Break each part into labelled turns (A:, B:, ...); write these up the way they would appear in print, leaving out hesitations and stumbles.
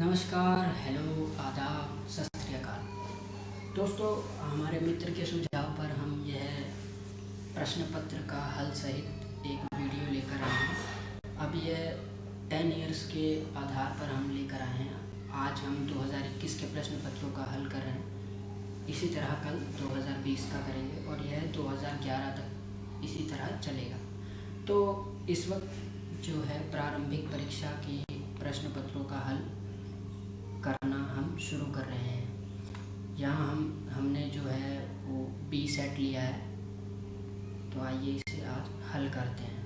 A: नमस्कार, हेलो, आदाब, सत श्री अकाल। दोस्तों, हमारे मित्र के सुझाव पर हम यह प्रश्न पत्र का हल सहित एक वीडियो लेकर आए हैं। अब यह 10 इयर्स के आधार पर हम लेकर आए हैं। आज हम 2021 के प्रश्न पत्रों का हल कर रहे हैं। इसी तरह कल 2020 का करेंगे और यह 2011 तक इसी तरह चलेगा। तो इस वक्त जो है प्रारंभिक परीक्षा की प्रश्न पत्रों का हल करना हम शुरू कर रहे हैं। यहाँ हमने जो है वो बी सेट लिया है, तो आइए इसे आज हल करते हैं।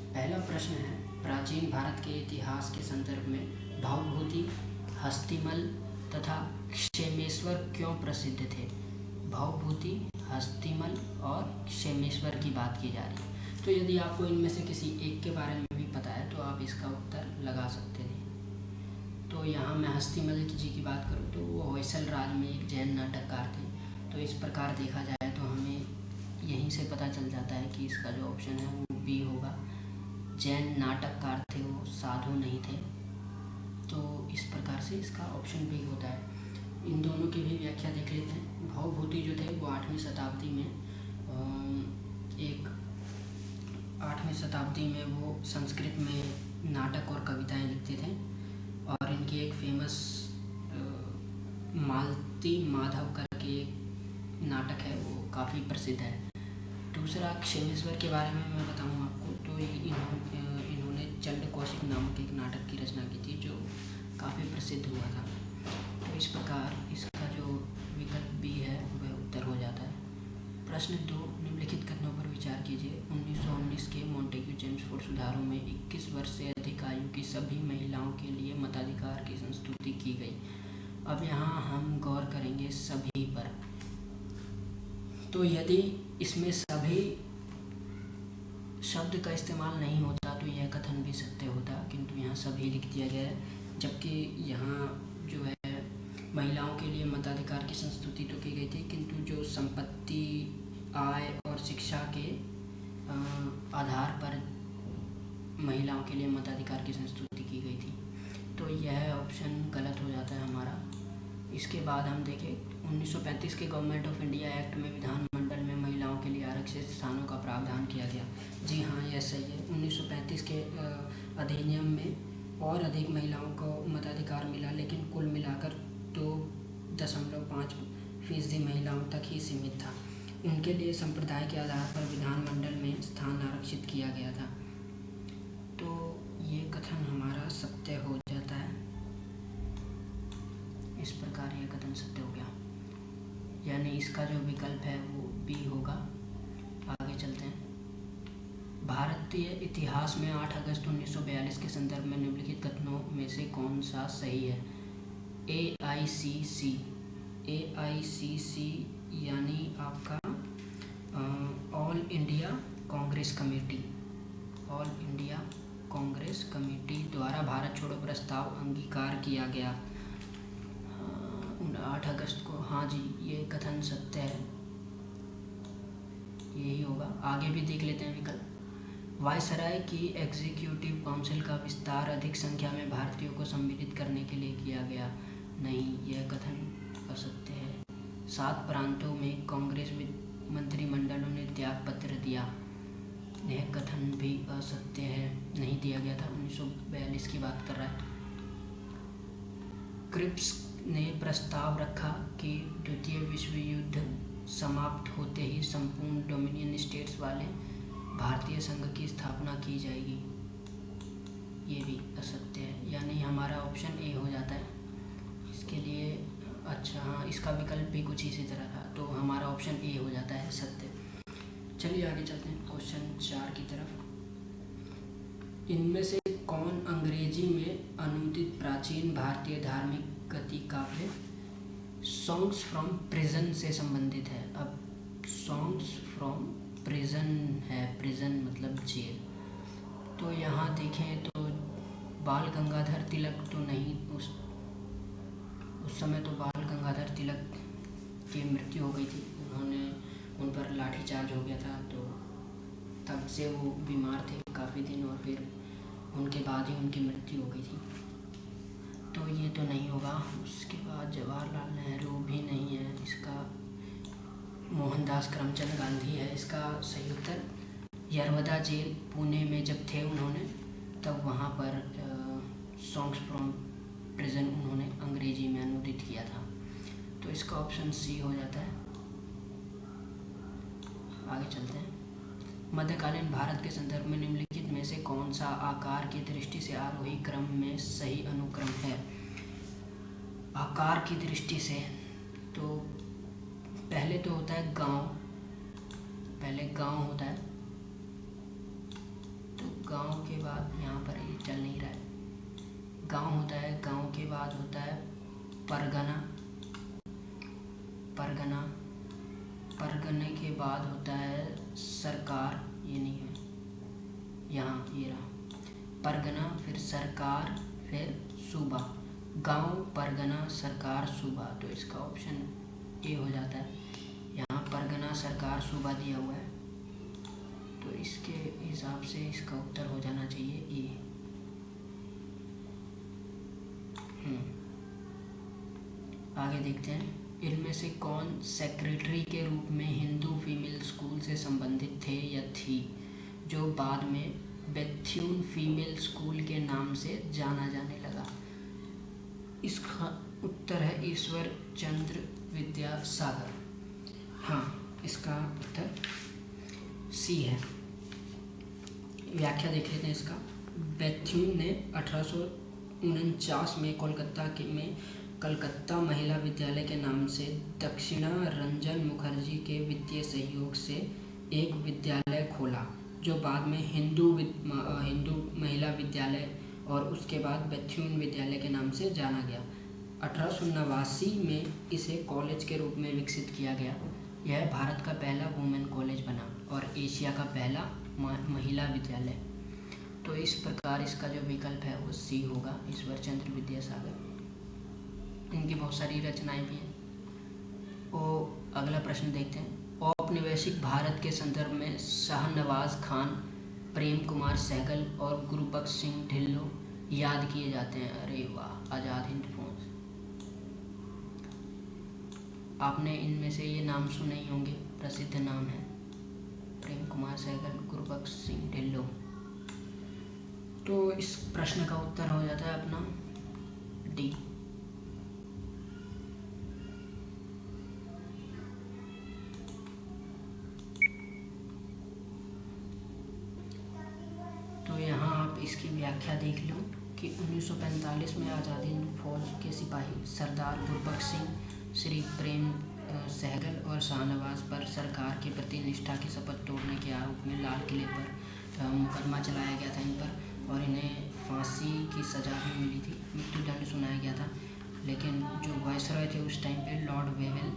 A: पहला प्रश्न है, प्राचीन भारत के इतिहास के संदर्भ में भवभूति, हस्तिमल तथा क्षेमेश्वर क्यों प्रसिद्ध थे? भवभूति, हस्तिमल और क्षेमेश्वर की बात की जा रही है। तो यदि आपको इनमें से किसी एक के बारे में भी पता है तो आप इसका उत्तर लगा सकते थे। तो यहाँ मैं हस्तिमल जी की बात करूँ तो वो होयसल राज में एक जैन नाटककार थे। तो इस प्रकार देखा जाए तो हमें यहीं से पता चल जाता है कि इसका जो ऑप्शन है वो बी होगा। जैन नाटककार थे, वो साधु नहीं थे। तो इस प्रकार से इसका ऑप्शन बी होता है। इन दोनों की भी व्याख्या देख लेते हैं। भवभूति जो थे वो 8वीं शताब्दी में वो संस्कृत में नाटक और कविताएं लिखते थे और इनकी एक फेमस मालती माधव करके एक नाटक है, वो काफ़ी प्रसिद्ध है। दूसरा, क्षेमेश्वर के बारे में मैं बताऊँ आपको तो इन्होंने चंड कौशिक नामक एक नाटक की रचना की थी जो काफ़ी प्रसिद्ध हुआ था। तो इस प्रकार इसका जो विकल्प बी है वह उत्तर हो जाता है। प्रश्न 2, निम्नलिखित कथनों पर विचार कीजिए। 1919 के मॉन्टेग्यू चेम्सफोर्ड सुधारों में 21 वर्ष से अधिक आयु की सभी महिलाओं के लिए मताधिकार की संस्तुति की गई। अब यहाँ हम गौर करेंगे सभी पर। तो यदि इसमें सभी शब्द का इस्तेमाल नहीं होता तो यह कथन भी सत्य होता, किंतु यहाँ सभी लिख दिया गया है। जबकि यहाँ जो है महिलाओं के लिए मताधिकार की संस्तुति तो की गई थी, किंतु जो संपत्ति, आय और शिक्षा के आधार पर महिलाओं के लिए मताधिकार की संस्तुति की गई थी। तो यह ऑप्शन गलत हो जाता है हमारा। इसके बाद हम देखें 1935 के गवर्नमेंट ऑफ इंडिया एक्ट में विधानमंडल में महिलाओं के लिए आरक्षित स्थानों का प्रावधान किया गया। जी हाँ, यह सही है। 1935 के अधिनियम में और अधिक महिलाओं को मताधिकार मिला, लेकिन कुल मिलाकर 2.5% महिलाओं तक ही सीमित था। उनके लिए संप्रदाय के आधार पर विधानमंडल में स्थान आरक्षित किया गया था। तो ये कथन हमारा सत्य हो जाता है। इस प्रकार यह कथन सत्य हो गया, यानी इसका जो विकल्प है वो बी होगा। आगे चलते हैं। भारतीय इतिहास में 8 अगस्त 1942 के संदर्भ में निम्नलिखित कथनों में से कौन सा सही है? AICC यानी आपका ऑल इंडिया कांग्रेस कमेटी द्वारा भारत छोड़ो प्रस्ताव अंगीकार किया गया 8 अगस्त को। हाँ जी, ये कथन सत्य है, यही होगा। आगे भी देख लेते हैं विकल्प। वायसराय की एग्जीक्यूटिव काउंसिल का विस्तार अधिक संख्या में भारतीयों को सम्मिलित करने के लिए किया गया। नहीं, यह कथन असत्य है। 7 प्रांतों में कांग्रेस मंत्रिमंडलों ने त्याग पत्र दिया। यह कथन भी असत्य है, नहीं दिया गया था। 1942 की बात कर रहा है। क्रिप्स ने प्रस्ताव रखा कि द्वितीय विश्व युद्ध समाप्त होते ही संपूर्ण डोमिनियन स्टेट्स वाले भारतीय संघ की स्थापना की जाएगी। ये भी असत्य है, यानी हमारा ऑप्शन ए हो जाता है। इसके लिए अच्छा, हाँ, इसका विकल्प भी कुछ इसी तरह था, तो हमारा ऑप्शन ए हो जाता है सत्य। चलिए आगे चलते हैं क्वेश्चन 4 की तरफ। इनमें से कौन अंग्रेजी में अनुदित प्राचीन भारतीय धार्मिक गति काव्य सॉन्ग्स फ्रॉम प्रिजन से संबंधित है? अब सॉन्ग्स फ्रॉम प्रिजन है, प्रिजन मतलब जेल। तो यहाँ देखें तो बाल गंगाधर तिलक तो नहीं, उस समय तो बाल गंगाधर तिलक की मृत्यु हो गई थी। उन पर लाठीचार्ज हो गया था, तो तब से वो बीमार थे काफ़ी दिन, और फिर उनके बाद ही उनकी मृत्यु हो गई थी। तो ये तो नहीं होगा। उसके बाद जवाहरलाल नेहरू भी नहीं है इसका। मोहनदास करमचंद गांधी है इसका सही उत्तर। यरवदा जेल पुणे में जब थे उन्होंने, तब वहाँ पर सॉन्ग्स फ्रॉम प्रिजन उन्होंने अंग्रेजी में अनुदित किया था। तो इसका ऑप्शन सी हो जाता है। आगे चलते हैं। मध्यकालीन भारत के संदर्भ में निम्नलिखित में से कौन सा आकार की दृष्टि से आरोही क्रम में सही अनुक्रम है? आकार की दृष्टि से तो पहले तो होता है गांव, पहले गांव होता है, तो गांव के बाद यहाँ पर ये चल नहीं रहा है। गांव होता है, गांव के बाद होता है परगना, परगना, परगने के बाद होता है सरकार, ये नहीं है, यहाँ ये रहा परगना, फिर सरकार, फिर सूबा। गांव, परगना, सरकार, सूबा। तो इसका ऑप्शन ए हो जाता है। यहाँ परगना, सरकार, सूबा दिया हुआ है, तो इसके हिसाब से इसका उत्तर हो जाना चाहिए ए। आगे देखते हैं। इनमें से कौन सेक्रेटरी के रूप में हिंदू फीमेल स्कूल से संबंधित थे या थी, जो बाद में बेथ्यून फीमेल स्कूल के नाम से जाना जाने लगा? इसका उत्तर है ईश्वर चंद्र विद्यासागर। हाँ, इसका उत्तर सी है। व्याख्या देख लेते हैं इसका। बेथ्यून ने 1849 में कलकत्ता महिला विद्यालय के नाम से दक्षिणा रंजन मुखर्जी के वित्तीय सहयोग से एक विद्यालय खोला, जो बाद में हिंदू महिला विद्यालय और उसके बाद बेथ्यून विद्यालय के नाम से जाना गया। 1889 में इसे कॉलेज के रूप में विकसित किया गया। यह भारत का पहला वुमेन कॉलेज बना और एशिया का पहला महिला विद्यालय। तो इस प्रकार इसका जो विकल्प है वो सी होगा, ईश्वर चंद्र विद्यासागर। इनकी बहुत सारी रचनाएं भी हैं। और अगला प्रश्न देखते हैं। औपनिवेशिक भारत के संदर्भ में शाहनवाज खान, प्रेम कुमार सहगल और गुरुबख्श सिंह ढिल्लों याद किए जाते हैं। अरे वाह, आज़ाद हिंद फौज। आपने इनमें से ये नाम सुने ही होंगे, प्रसिद्ध नाम है, प्रेम कुमार सहगल, गुरुबख्श सिंह ढिल्लों। तो इस प्रश्न का उत्तर हो जाता है अपना डी। तो यहाँ आप इसकी व्याख्या देख लो कि 1945 में आज़ादी हिंद फौज के सिपाही सरदार गुरबख्श सिंह, श्री प्रेम सहगल और शाहनवाज पर सरकार के प्रति निष्ठा की शपथ तोड़ने के आरोप में लाल किले पर मुकदमा चलाया गया था इन पर, और इन्हें फांसी की सज़ा भी मिली थी, मृत्युदंड सुनाया गया था। लेकिन जो वायसरॉय थे उस टाइम पे, लॉर्ड वेवेल,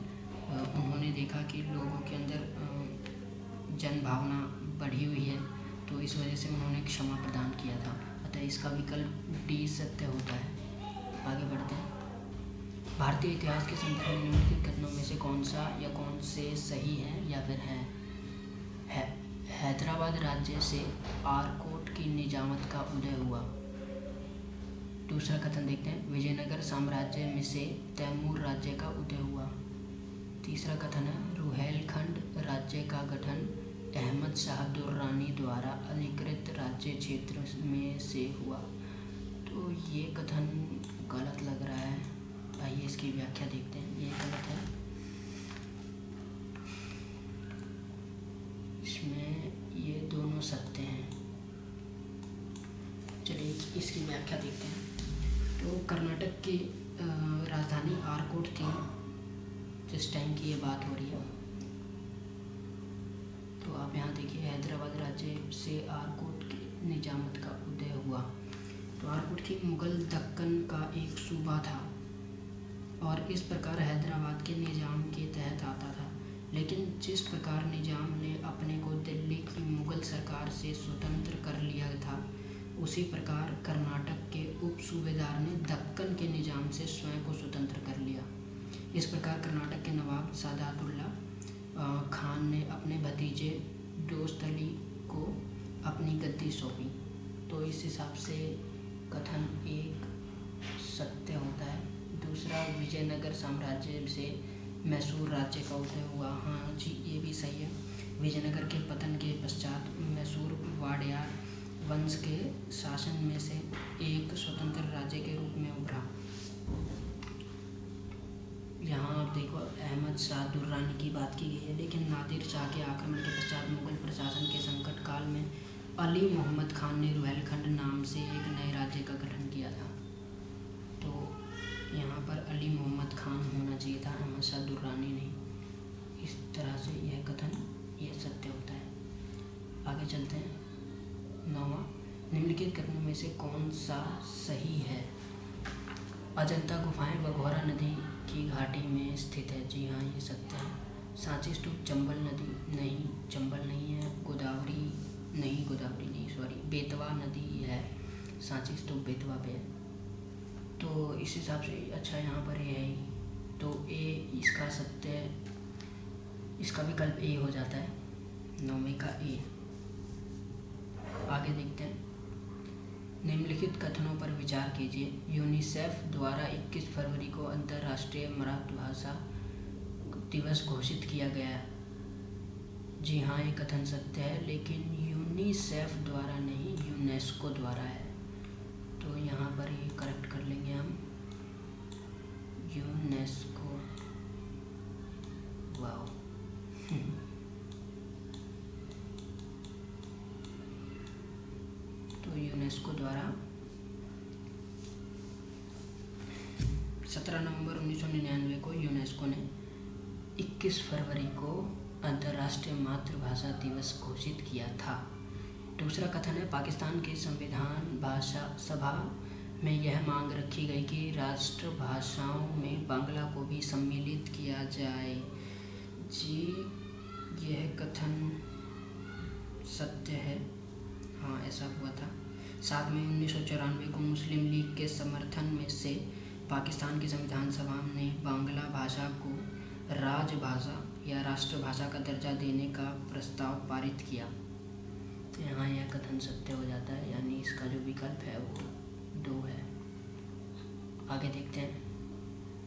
A: उन्होंने देखा कि लोगों के अंदर जन भावना बढ़ी हुई है, तो इस वजह से उन्होंने क्षमा प्रदान किया था। अतः इसका विकल्प डी सत्य होता है। आगे बढ़ते हैं। भारतीय इतिहास के संदर्भ में निम्नलिखित कथनों में से कौन सा या कौन से सही है या फिर है? हैदराबाद राज्य से आरकोट की निजामत का उदय हुआ। दूसरा कथन देखते हैं। विजयनगर साम्राज्य में से तैमूर राज्य का उदय हुआ। तीसरा कथन है रुहेलखंड राज्य का गठन अहमद शाह दुर्रानी द्वारा अधिकृत राज्य क्षेत्र में से हुआ। तो ये कथन गलत लग रहा है। आइए इसकी व्याख्या देखते हैं। ये गलत है, इसमें ये दोनों सत्य हैं। चलिए इसकी व्याख्या देखते हैं। तो कर्नाटक की राजधानी आरकोट थी जिस टाइम की ये बात हो रही है। तो आप यहाँ देखिए, हैदराबाद राज्य से आरकोट की निजामत का उदय हुआ। तो आरकोट की मुगल दक्कन का एक सूबा था और इस प्रकार हैदराबाद के निजाम के तहत आता था। लेकिन जिस प्रकार निजाम ने अपने को दिल्ली की मुगल सरकार से स्वतंत्र कर लिया था, उसी प्रकार कर्नाटक के उप सूबेदार ने दक्कन के निजाम से स्वयं को स्वतंत्र कर लिया। इस प्रकार कर्नाटक के नवाब सादातुल्ला खान ने अपने भतीजे दोस्त अली को अपनी गद्दी सौंपी। तो इस हिसाब से कथन एक सत्य होता है। दूसरा, विजयनगर साम्राज्य से मैसूर राज्य का उदय हुआ। हाँ जी, ये भी सही है। विजयनगर के पतन के पश्चात मैसूर वाडियार वंश के शासन में से एक स्वतंत्र राज्य के रूप में उभरा। यहाँ आप देखो, अहमद शाह दुर्रानी की बात की गई है, लेकिन नादिर शाह के आक्रमण के पश्चात मुगल प्रशासन के संकट काल में अली मोहम्मद खान ने रुहेलखंड नाम से एक नए राज्य का गठन किया था। तो यहाँ पर अली मोहम्मद खान होना चाहिए था, अहमद शाह दुर्रानी नहीं। इस तरह से यह कथन यह सत्य होता है। आगे चलते हैं। 9वां, निम्नलिखित कथनों में से कौन सा सही है? अजंता गुफाएं बघौरा नदी की घाटी में स्थित है। जी हाँ, ये सत्य है। सांची स्तूप चंबल नदी नहीं, चंबल नहीं है। गोदावरी नहीं, बेतवा नदी है। सांची स्तूप बेतवा पे है। तो इस हिसाब से अच्छा यहाँ पर ये है ही, तो ए इसका सत्य, इसका विकल्प ए हो जाता है, 9वें का ए। आगे देखते हैं। निम्नलिखित कथनों पर विचार कीजिए। यूनिसेफ द्वारा 21 फरवरी को अंतर्राष्ट्रीय मातृभाषा दिवस घोषित किया गया। जी हाँ, ये कथन सत्य है, लेकिन यूनिसेफ द्वारा नहीं, यूनेस्को द्वारा है। तो यहाँ पर ये करेक्ट कर लेंगे हम, यूनेस्को। वाओ तो यूनेस्को द्वारा 17 नवंबर 1999 को यूनेस्को ने 21 फरवरी को अंतर्राष्ट्रीय मातृभाषा दिवस घोषित किया था। दूसरा कथन है, पाकिस्तान की संविधान भाषा सभा में यह मांग रखी गई कि राष्ट्रभाषाओं में बांग्ला को भी सम्मिलित किया जाए। जी, यह कथन सत्य है। हाँ, ऐसा हुआ था। 7 मई 1994 को मुस्लिम लीग के समर्थन में से पाकिस्तान की संविधान सभा ने बांग्ला भाषा को राजभाषा या राष्ट्रभाषा का दर्जा देने का प्रस्ताव पारित किया। तो यहाँ यह कथन सत्य हो जाता है, यानी इसका जो विकल्प है वो 2 है। आगे देखते हैं।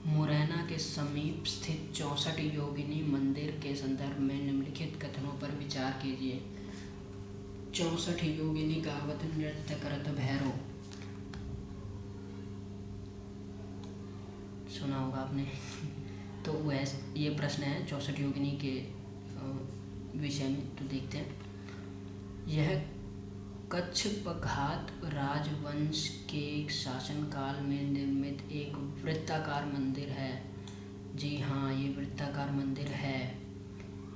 A: मुरैना के समीप स्थित 64 योगिनी मंदिर के संदर्भ में निम्नलिखित कथनों पर विचार कीजिए। 64 योगिनी गावत नृत्य करत भैरव, सुना होगा आपने। तो वह ये प्रश्न है 64 योगिनी के विषय में। तो देखते हैं। यह कच्छ पघात राजवंश के शासनकाल में निर्मित एक वृत्ताकार मंदिर है। जी हाँ, ये वृत्ताकार मंदिर है।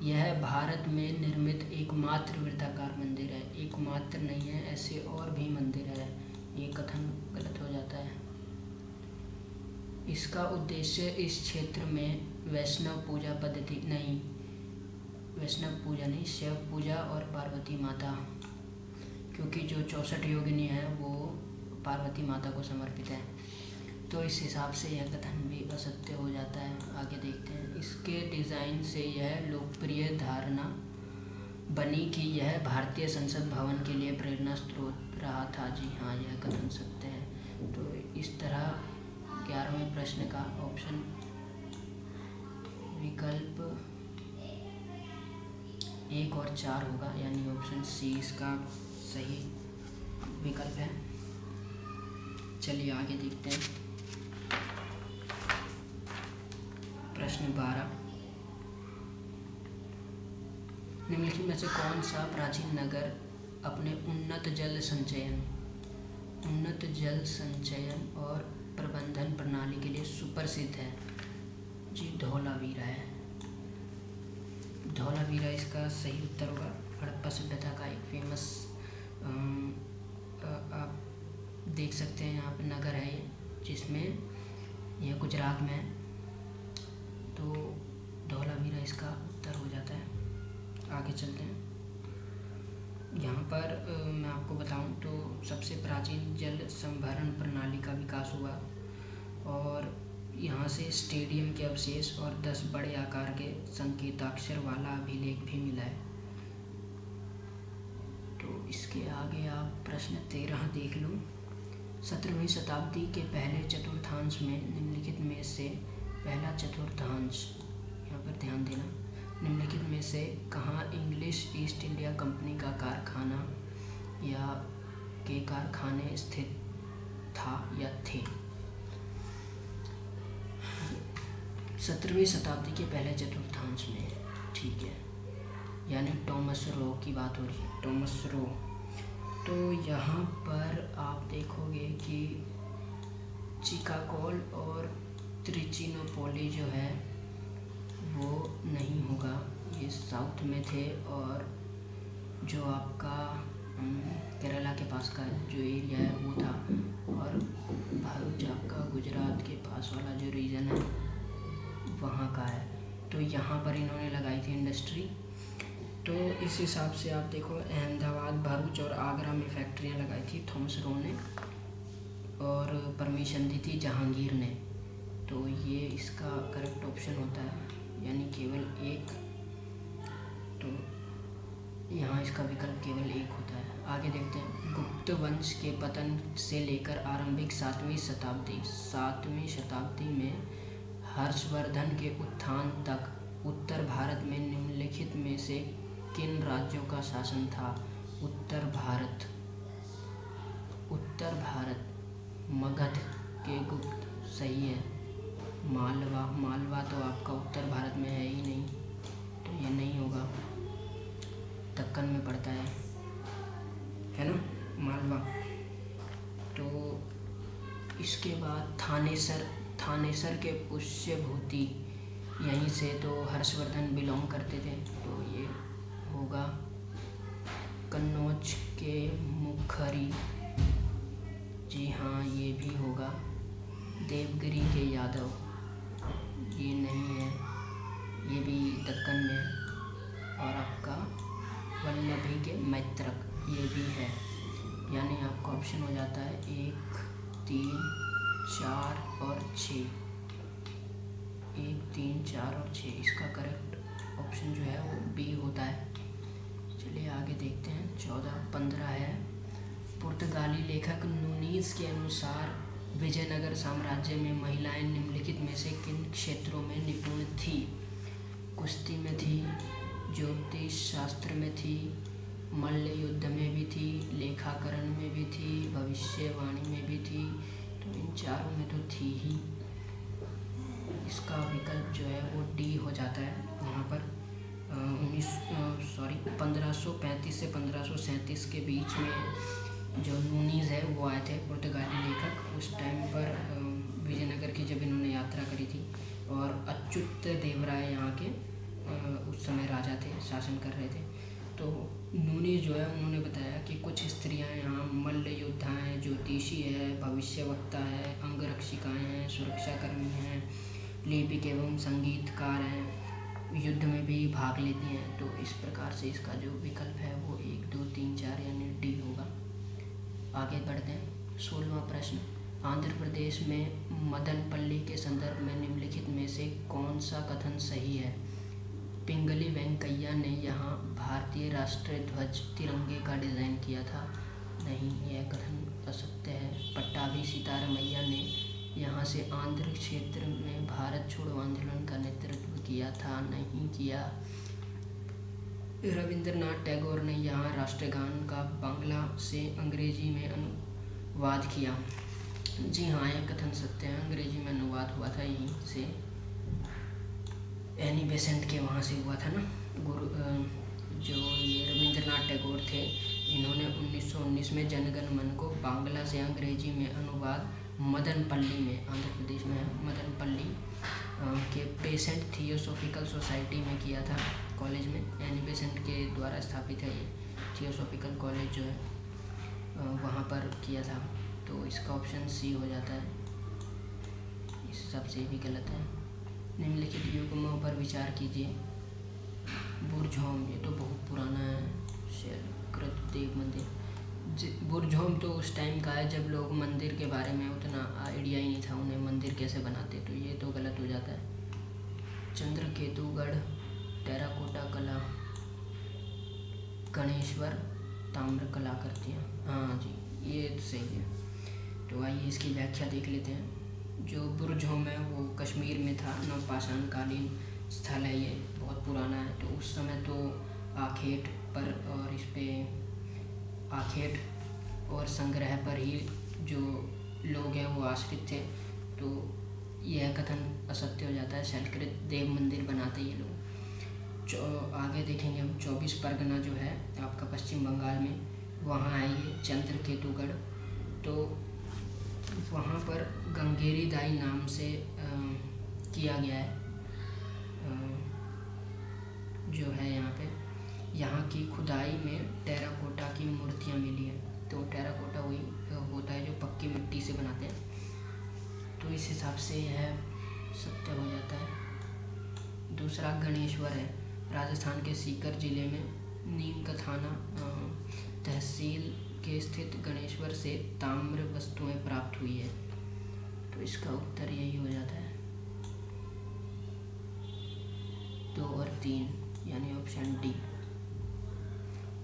A: यह भारत में निर्मित एकमात्र वृत्ताकार मंदिर है। एकमात्र नहीं है, ऐसे और भी मंदिर है। ये कथन गलत हो जाता है। इसका उद्देश्य इस क्षेत्र में वैष्णव पूजा पद्धति नहीं, शिव पूजा और पार्वती माता, क्योंकि जो 64 योगिनी है वो पार्वती माता को समर्पित है। तो इस हिसाब से यह कथन भी असत्य हो जाता है। आगे देखते हैं। इसके डिज़ाइन से यह लोकप्रिय धारणा बनी कि यह भारतीय संसद भवन के लिए प्रेरणा स्रोत रहा था। जी हाँ, यह कथन सत्य है। तो इस तरह 11वें प्रश्न का ऑप्शन विकल्प 1 और 4 होगा, यानी ऑप्शन सी इसका सही विकल्प है। चलिए आगे देखते हैं। प्रश्न 12, निम्नलिखित में से कौन सा प्राचीन नगर अपने उन्नत जल संचयन और प्रबंधन प्रणाली के लिए सुप्रसिद्ध है? जी, धौलावीरा है। धौलावीरा इसका सही उत्तर होगा। हड़प्पा सभ्यता का एक फेमस आप देख सकते हैं यहाँ पे नगर है ये, जिसमें यह गुजरात में है। तो धौलावीरा इसका उत्तर हो जाता है। आगे चलते हैं। यहाँ पर मैं आपको बताऊं तो सबसे प्राचीन जल संभरण प्रणाली का विकास हुआ और यहाँ से स्टेडियम के अवशेष और 10 बड़े आकार के संकेताक्षर वाला अभिलेख भी मिला है। तो इसके आगे आप प्रश्न 13 13 देख लो। 17वीं शताब्दी के पहले चतुर्थांश में निम्नलिखित में से पहला चतुर्थांश, यहाँ पर ध्यान देना, निम्नलिखित में से कहाँ इंग्लिश ईस्ट इंडिया कंपनी का कारखाना या के कारखाने स्थित था या थे। 17वीं शताब्दी के पहले चतुर्थांश में, ठीक है, यानी टॉमस रो की बात हो रही है, टॉमस रो। तो यहाँ पर आप देखोगे कि चिकागोल और त्रिचिनोपोली जो है वो नहीं होगा, ये साउथ में थे, और जो आपका केरला के पास का जो एरिया है वो था, और भरूच आपका गुजरात के पास वाला जो रीजन है वहाँ का है। तो यहाँ पर इन्होंने लगाई थी इंडस्ट्री। तो इस हिसाब से आप देखो, अहमदाबाद, भरूच और आगरा में फैक्ट्रियाँ लगाई थी थॉमस रो ने, और परमिशन दी थी जहांगीर ने। तो ये इसका करेक्ट ऑप्शन होता है, यानी केवल एक। तो यहाँ इसका विकल्प केवल एक होता है। आगे देखते हैं, गुप्त वंश के पतन से लेकर आरंभिक 7वीं शताब्दी में हर्षवर्धन के उत्थान तक उत्तर भारत में निम्नलिखित में से किन राज्यों का शासन था? उत्तर भारत, मगध के गुप्त, सही है। मालवा तो आपका उत्तर भारत में है ही नहीं, तो ये नहीं होगा, दक्कन में पड़ता है ना मालवा। तो इसके बाद थानेसर के पुष्यभूति, यहीं से तो हर्षवर्धन बिलोंग करते थे, तो ये होगा। कन्नौज के मुखरी, जी हाँ ये भी होगा। देवगिरी के यादव, ये नहीं है, ये भी दक्कन में है। और आपका वल्लभी के मैत्रक, ये भी है। यानी आपका ऑप्शन हो जाता है 1, 3, 4 और 6। 1, 3, 4 और 6, इसका करेक्ट ऑप्शन जो है वो बी होता है। चलिए आगे देखते हैं। 14, 15 है। पुर्तगाली लेखक नूनीज के अनुसार विजयनगर साम्राज्य में महिलाएं निम्नलिखित में से किन क्षेत्रों में निपुण थी? कुश्ती में थी, ज्योतिष शास्त्र में थी, मल्ल युद्ध में भी थी, लेखाकरण में भी थी, भविष्यवाणी में भी थी। तो इन चारों में तो थी ही। इसका विकल्प जो है वो डी हो जाता है। यहाँ पर 1535 से 1537 के बीच में जो नूनीज है वो आए थे, पुर्तगाली लेखक। उस टाइम पर विजयनगर की जब इन्होंने यात्रा करी थी, और अच्युत देवराय यहाँ के उस समय राजा थे, शासन कर रहे थे। तो नूनीज जो है उन्होंने बताया कि कुछ स्त्रियां यहाँ मल्ल योद्धा हैं, ज्योतिषी है, भविष्यवक्ता है, अंगरक्षिकाएँ हैं, सुरक्षाकर्मी हैं, लिपिक एवं संगीतकार हैं, युद्ध में भी भाग लेती हैं। तो इस प्रकार से इसका जो विकल्प है वो 1, 2, 3, 4 यानी डी होगा। आगे बढ़ते हैं। 16वां प्रश्न, आंध्र प्रदेश में मदनपल्ली के संदर्भ में निम्नलिखित में से कौन सा कथन सही है? पिंगली वेंकैया ने यहाँ भारतीय राष्ट्रीय ध्वज तिरंगे का डिज़ाइन किया था, नहीं, यह कथन असत्य है। पट्टाभी सीतारमैया ने यहाँ से आंध्र क्षेत्र में भारत छोड़ो आंदोलन का नेतृत्व किया था, नहीं किया। रविंद्रनाथ टैगोर ने यहाँ राष्ट्रगान का बांग्ला से अंग्रेजी में अनुवाद किया, जी हाँ यह कथन सत्य है, अंग्रेजी में अनुवाद हुआ था यहीं से, एनी बेसेंट के वहाँ से हुआ था ना। जो ये रविंद्रनाथ टैगोर थे, इन्होंने 1919 में जनगण मन को बांग्ला से अंग्रेजी में अनुवाद मदनपल्ली में, आंध्र प्रदेश में मदनपल्ली के बेसेंट थियोसॉफिकल सोसाइटी में किया था, कॉलेज में। एनी बेसेंट के द्वारा स्थापित है ये थियोसॉफिकल कॉलेज जो है, वहाँ पर किया था। तो इसका ऑप्शन सी हो जाता है। इस हिसाब से भी गलत है। निम्नलिखित युग्मों पर विचार कीजिए। बुर्जहोम, ये तो बहुत पुराना है, शैलकृत देव मंदिर। बुर्जहोम तो उस टाइम का है जब लोग मंदिर के बारे में उतना आइडिया ही नहीं था उन्हें, मंदिर कैसे बनाते, तो ये तो गलत हो जाता है। चंद्रकेतुगढ़, टेराकोटा कला, गणेश्वर, ताम्र कलाकृतियाँ, हाँ जी, ये सही है। तो आइए इसकी व्याख्या देख लेते हैं। जो बुर्ज होम है वो कश्मीर में था, नवपाषाणकालीन स्थल है, ये बहुत पुराना है। तो उस समय तो आखेट पर और इस पे आखेट और संग्रह पर ही जो लोग हैं वो आश्रित थे। तो यह कथन असत्य हो जाता है, संस्कृत देव मंदिर बनाते ये लोग। आगे देखेंगे हम 24 परगना जो है आपका पश्चिम बंगाल में, वहाँ है ये चंद्रकेतुगढ़। तो वहाँ पर गंगेरी दाई नाम से किया गया है जो है यहाँ की खुदाई में टेराकोटा की मूर्तियाँ मिली हैं। तो टेराकोटा वही होता है जो पक्की मिट्टी से बनाते हैं। तो इस हिसाब से यह सत्य हो जाता है। दूसरा गणेश्वर है, राजस्थान के सीकर जिले में नीम का थाना तहसील के स्थित गणेश्वर से ताम्र वस्तुएं प्राप्त हुई है। तो इसका उत्तर यही हो जाता है 2 और 3, यानी ऑप्शन डी।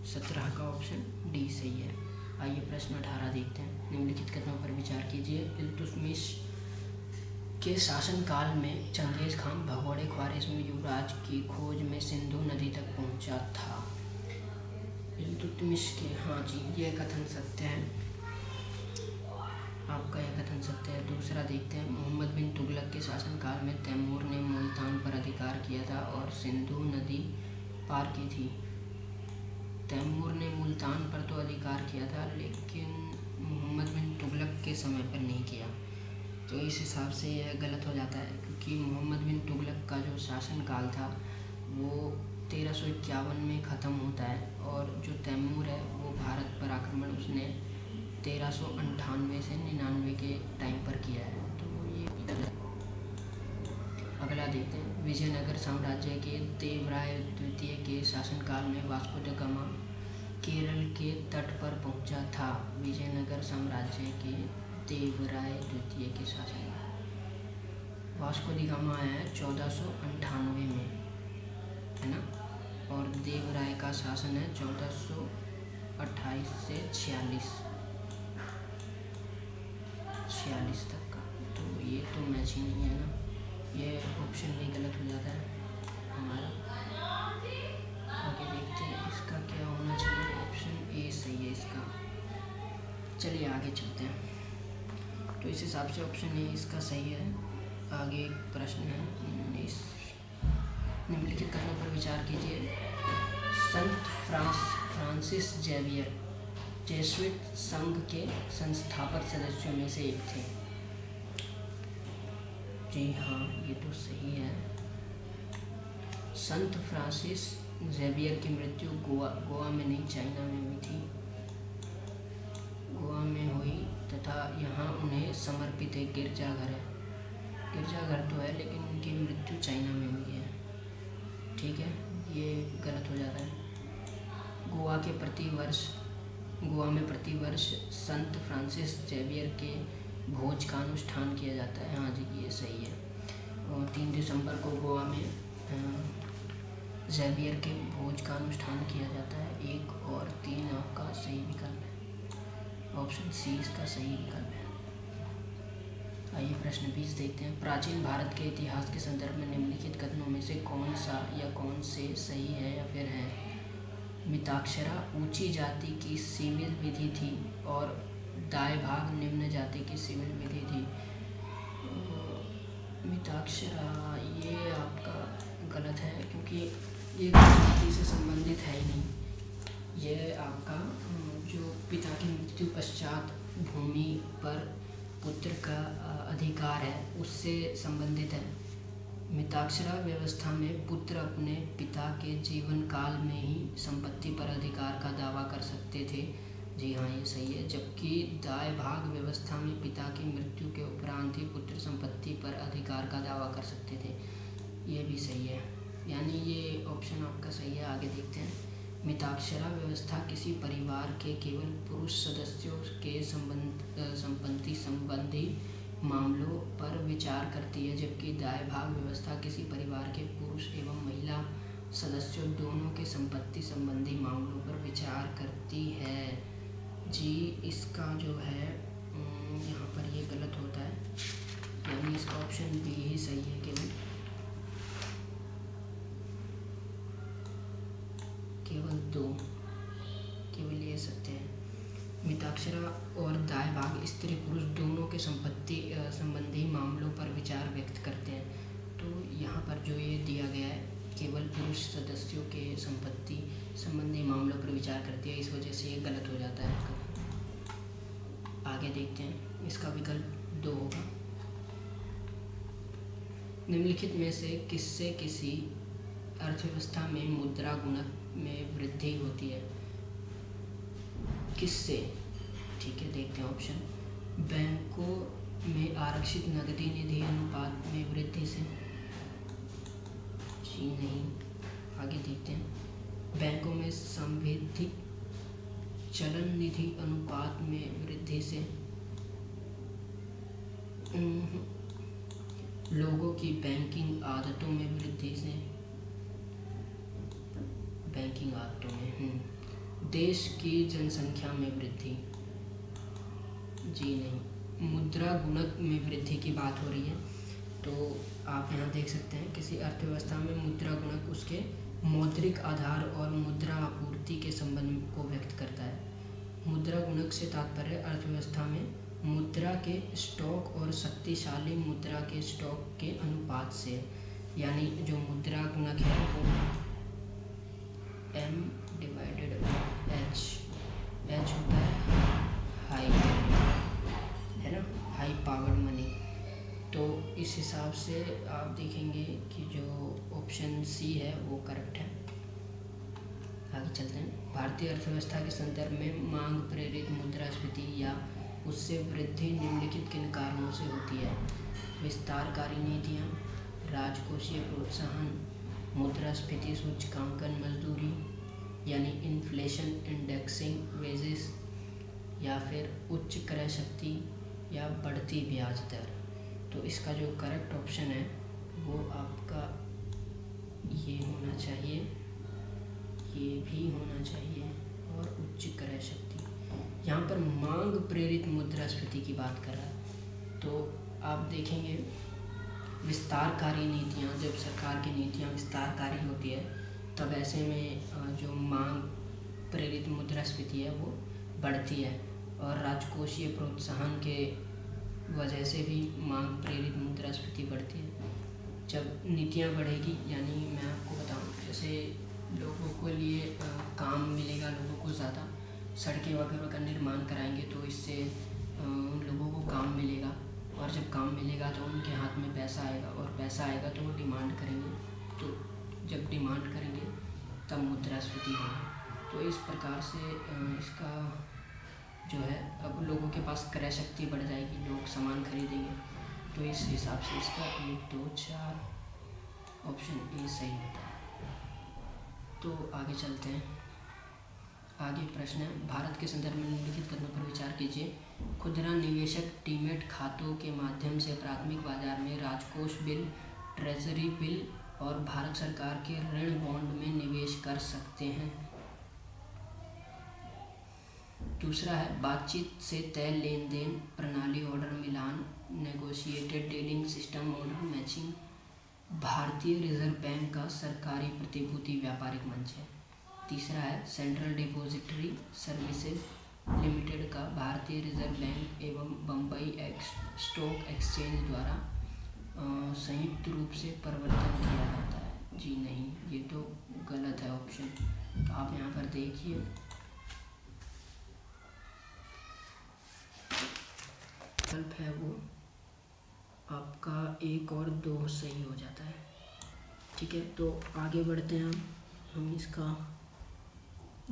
A: 17 का ऑप्शन डी सही है। आइए प्रश्न 18 देखते हैं। निम्नलिखित कथनों पर विचार कीजिए। इल्तुतमिश के शासनकाल में चंगेज खान भगोड़े ख्वारिज़्म युवराज की खोज में सिंधु नदी तक पहुंचा था। इल्तुतमिश के, हाँ जी, यह कथन सत्य है, आपका यह कथन सत्य है। दूसरा देखते हैं। मोहम्मद बिन तुगलक के शासनकाल में तैमूर ने मुल्तान पर अधिकार किया था और सिंधु नदी पार की थी। तैमूर ने मुल्तान पर तो अधिकार किया था, लेकिन मोहम्मद बिन तुगलक के समय पर नहीं किया। तो इस हिसाब से यह गलत हो जाता है, क्योंकि मोहम्मद बिन तुगलक का जो शासनकाल था वो 1351 में ख़त्म होता है, और जो तैमूर है वो भारत पर आक्रमण उसने 1398 से 99 के टाइम पर किया है। तो ये अगला देखते हैं। विजयनगर साम्राज्य के देवराय द्वितीय के शासनकाल में वास्को द गामा केरल के तट पर पहुंचा था। विजयनगर साम्राज्य के देवराय द्वितीय के शासन, वास्को द गामा आया है 1498 में, है ना, और देवराय का शासन है 1428 से 46 तक का। तो ये तो मैच ही नहीं है ना, ये ऑप्शन भी गलत हो जाता है हमारा। आगे देखते हैं इसका क्या होना चाहिए। ऑप्शन ए सही है इसका। चलिए आगे चलते हैं। तो इस हिसाब से ऑप्शन ए इसका सही है। आगे एक प्रश्न है 19। निम्नलिखित कथनों पर विचार कीजिए। संत फ्रांसिस जेवियर जेसुइट संघ के संस्थापक सदस्यों में से एक थे। जी हाँ, ये तो सही है। संत फ्रांसिस जेवियर की मृत्यु गोवा में नहीं, चाइना में हुई थी। गोवा में हुई तथा यहाँ उन्हें समर्पित एक गिरजाघर है। गिरजाघर तो है, लेकिन उनकी मृत्यु चाइना में हुई है। ठीक है, ये गलत हो जाता है। गोवा में प्रतिवर्ष संत फ्रांसिस जेवियर के भोज का अनुष्ठान किया जाता है। हाँ जी, ये सही है। और 3 दिसंबर को गोवा में जेवियर के भोज का अनुष्ठान किया जाता है। 1 और 3 आपका सही विकल्प है। ऑप्शन सी इसका सही विकल्प है। आइए प्रश्न 20 देखते हैं। प्राचीन भारत के इतिहास के संदर्भ में निम्नलिखित कथनों में से कौन सा या कौन से सही है या फिर है। मिताक्षरा ऊंची जाति की सिविल विधि थी और दाय भाग निम्न जाति की सिविल विधि थी। मिताक्षरा ये आपका गलत है, क्योंकि ये जाति से संबंधित है ही नहीं। ये आपका जो पिता की मृत्यु पश्चात भूमि पर पुत्र का अधिकार है उससे संबंधित है। मिताक्षरा व्यवस्था में पुत्र अपने पिता के जीवन काल में ही संपत्ति पर अधिकार का दावा कर सकते थे। जी हाँ, ये सही है। जबकि दाय भाग व्यवस्था में पिता की मृत्यु के उपरांत ही पुत्र संपत्ति पर अधिकार का दावा कर सकते थे। ये भी सही है, यानी ये ऑप्शन आपका सही है। आगे देखते हैं। मिताक्षरा व्यवस्था किसी परिवार के केवल पुरुष सदस्यों के संपत्ति संबंधी मामलों पर विचार करती है, जबकि दाय भाग व्यवस्था किसी परिवार के पुरुष एवं महिला सदस्यों दोनों के संपत्ति संबंधी मामलों पर विचार करती है। जी इसका जो है यहाँ पर ये गलत होता है, यानी इसका ऑप्शन बी ही सही है। केवल दो, केवल ये सत्य है। मिताक्षरा और दाय भाग स्त्री पुरुष दोनों के संपत्ति संबंधी मामलों पर विचार व्यक्त करते हैं। तो यहाँ पर जो ये दिया गया है केवल पुरुष सदस्यों के संपत्ति संबंधी मामलों पर विचार करती है, इस वजह से ये गलत हो जाता है। आगे देखते हैं, इसका विकल्प 2 होगा। निम्नलिखित में से किससे किसी अर्थव्यवस्था में मुद्रा गुणक में वृद्धि होती है? किससे? ठीक है, देखते हैं ऑप्शन। बैंकों में आरक्षित नकदी निधि अनुपात में वृद्धि से? जी नहीं। आगे देखते हैं, बैंकों में संविधिक चलन निधि अनुपात में वृद्धि से? लोगों की बैंकिंग आदतों में वृद्धि से? बैंकिंग आदतों में। देश की जनसंख्या में वृद्धि? जी नहीं। मुद्रा गुणक में वृद्धि की बात हो रही है, तो आप यहाँ देख सकते हैं किसी अर्थव्यवस्था में मुद्रा गुणक उसके मौद्रिक आधार और मुद्रा आपूर्ति के संबंध को व्यक्त करता है। मुद्रा गुणक से तात्पर्य अर्थव्यवस्था में मुद्रा के स्टॉक और शक्तिशाली मुद्रा के स्टॉक के अनुपात से, यानी जो मुद्रा गुणक है वो M/H होता है हाई, है ना, हाई पावर्ड मनी। तो इस हिसाब से आप देखेंगे कि जो ऑप्शन सी है वो करेक्ट है। आगे चलते हैं। भारतीय अर्थव्यवस्था के संदर्भ में मांग प्रेरित मुद्रास्फीति या उससे वृद्धि निम्नलिखित किन कारणों से होती है? विस्तारकारी नीतियाँ, राजकोषीय प्रोत्साहन, मुद्रास्फीति सूचकांकन मजदूरी यानी इन्फ्लेशन इंडेक्सिंग वेजेस, या फिर उच्च क्रय शक्ति या बढ़ती ब्याज दर। तो इसका जो करेक्ट ऑप्शन है वो आपका ये होना चाहिए, ये भी होना चाहिए, और उच्च क्रय शक्ति। यहाँ पर मांग प्रेरित मुद्रास्फीति की बात कर रहा है, तो आप देखेंगे विस्तारकारी नीतियाँ, जब सरकार की नीतियाँ विस्तारकारी होती है तब ऐसे में जो मांग प्रेरित मुद्रास्फीति है वो बढ़ती है, और राजकोषीय प्रोत्साहन के वजह से भी मांग प्रेरित मुद्रास्फीति बढ़ती है। जब नीतियाँ बढ़ेगी, यानी मैं आपको बताऊँ, जैसे लोगों के लिए काम मिलेगा, लोगों को ज़्यादा सड़कें वगैरह का निर्माण कराएंगे तो इससे उन लोगों को काम मिलेगा, और जब काम मिलेगा तो उनके हाथ में पैसा आएगा, और पैसा आएगा तो वो डिमांड करेंगे, तो जब डिमांड करेंगे तब मुद्रास्फीति होगी। तो इस प्रकार से इसका जो है, अब लोगों के पास क्रय शक्ति बढ़ जाएगी, लोग सामान खरीदेंगे, तो इस हिसाब से इसका 1, 2, 4 ऑप्शन ए सही होता है। तो आगे चलते हैं। आगे प्रश्न है, भारत के संदर्भ में निम्नलिखित कथनों पर विचार कीजिए। खुदरा निवेशक डीमैट खातों के माध्यम से प्राथमिक बाजार में राजकोष बिल, ट्रेजरी बिल और भारत सरकार के ऋण बॉन्ड में निवेश कर सकते हैं। दूसरा है, बातचीत से तय लेन देन प्रणाली ऑर्डर मिलान, negotiated dealing system order matching भारतीय रिजर्व बैंक का सरकारी प्रतिभूति व्यापारिक मंच है। तीसरा है, सेंट्रल डिपॉजिटरी सर्विसेज लिमिटेड का भारतीय रिजर्व बैंक एवं बम्बई स्टॉक एक्सचेंज द्वारा संयुक्त रूप से प्रवर्तन किया जाता है। जी नहीं, ये तो गलत है ऑप्शन। तो आप यहाँ पर देखिए, विकल्प है वो आपका 1 और 2 सही हो जाता है। ठीक है, तो आगे बढ़ते हैं हम इसका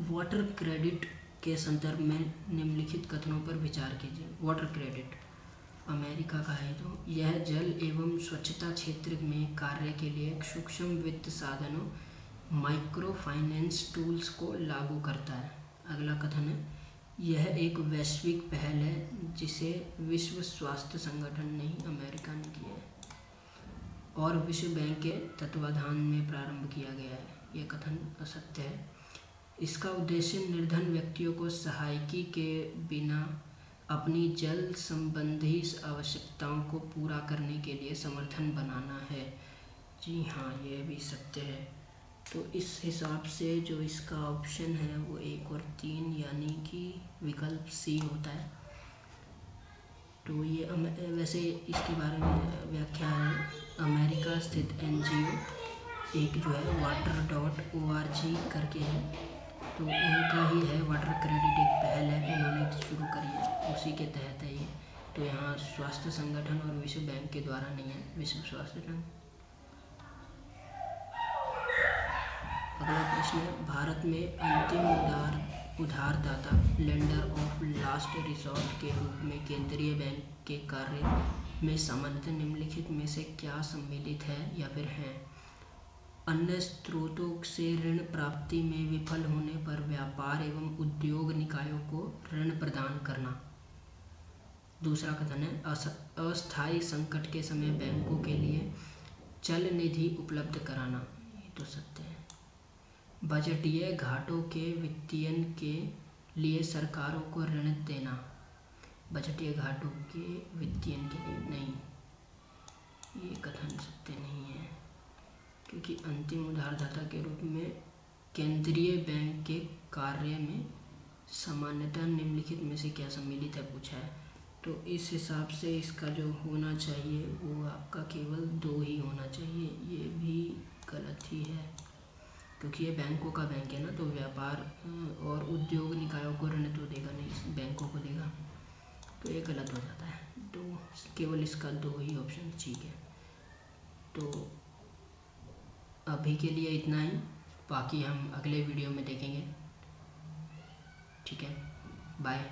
A: वाटर क्रेडिट के संदर्भ में निम्नलिखित कथनों पर विचार कीजिए। वाटर क्रेडिट अमेरिका का है, तो यह जल एवं स्वच्छता क्षेत्र में कार्य के लिए सूक्ष्म वित्त साधनों माइक्रो फाइनेंस टूल्स को लागू करता है। अगला कथन है, यह एक वैश्विक पहल है जिसे विश्व स्वास्थ्य संगठन नहीं अमेरिका ने किया है और विश्व बैंक के तत्वाधान में प्रारंभ किया गया है। यह कथन असत्य है। इसका उद्देश्य निर्धन व्यक्तियों को सहायकी के बिना अपनी जल संबंधी आवश्यकताओं को पूरा करने के लिए समर्थन बनाना है। जी हाँ, ये भी सत्य है। तो इस हिसाब से जो इसका ऑप्शन है वो 1 और 3 यानी कि विकल्प सी होता है। तो ये वैसे इसके बारे में व्याख्या है, अमेरिका स्थित NGO एक जो है water.org करके है, तो उनका ही है वाटर क्रेडिट, एक पहल है उन्होंने शुरू करी है, उसी के तहत है ये। तो यहाँ स्वास्थ्य संगठन और विश्व बैंक के द्वारा नहीं है, विश्व स्वास्थ्य संगठन। अगला प्रश्न है, भारत में अंतिम उधारदाता लेंडर ऑफ लास्ट रिसोर्ट के रूप में केंद्रीय बैंक के कार्य में सामान्यतः निम्नलिखित में से क्या सम्मिलित है या फिर हैं? अन्य स्रोतों से ऋण प्राप्ति में विफल होने पर व्यापार एवं उद्योग निकायों को ऋण प्रदान करना। दूसरा कथन है, अस्थायी संकट के समय बैंकों के लिए चल निधि उपलब्ध कराना। ये तो सत्य है। बजटीय घाटों के वित्तीयन के लिए सरकारों को ऋण देना। बजटीय घाटों के वित्तीयन के लिए नहीं, ये कथन सत्य नहीं है, क्योंकि अंतिम उधारदाता के रूप में केंद्रीय बैंक के कार्य में सामान्यतः निम्नलिखित में से क्या सम्मिलित है पूछा है। तो इस हिसाब से इसका जो होना चाहिए वो आपका केवल 2 ही होना चाहिए, ये भी गलत ही है, क्योंकि ये बैंकों का बैंक है ना, तो व्यापार और उद्योग निकायों को ऋण तो देगा नहीं, बैंकों को देगा, तो ये गलत हो जाता है। तो केवल इसका 2 ही ऑप्शन ठीक है। तो अभी के लिए इतना ही, बाकी हम अगले वीडियो में देखेंगे। ठीक है, बाय।